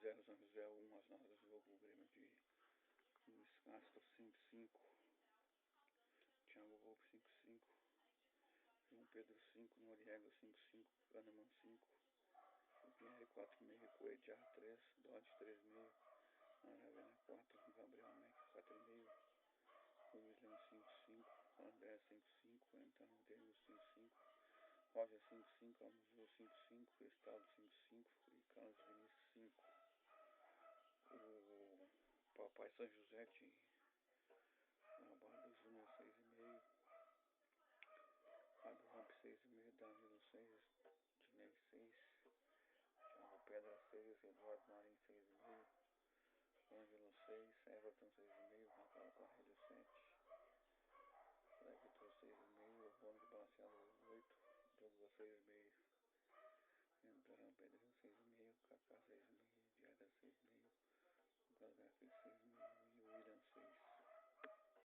0, São José 1, as notas do jogo, o Grêmio de Luiz Castro 5-5, Thiago Volpe 5-5, João Pedro 5, Noriega 5-5, Kahneman 5, Pierre 4,5, Coedjar 3, Dodge 3,5, Aravena 4, Gabriel Mac 4,5, Luiz Leão 5-5, André 5-5, Antônio Diego 5-5, Roger 5-5, Almuzio 5-5, Cristaldo 5-5 e Carlos Vinícius 5. O Papai São José de Barra do Júnior 6,5, Fábio Ramp 6,5, Danilo 6, Dinei 6, Thiago Pedra 6, Eduardo Marinho 6,5, Ângelo 6, Everton 6,5, Rafael Carrilho 7, Vitor 6,5, Rônico Bacialo 8, Douglas 6,5, Pedrinho 6,5, Kaká 6,5, Diada 6,5, Lucas Grafite 6,5.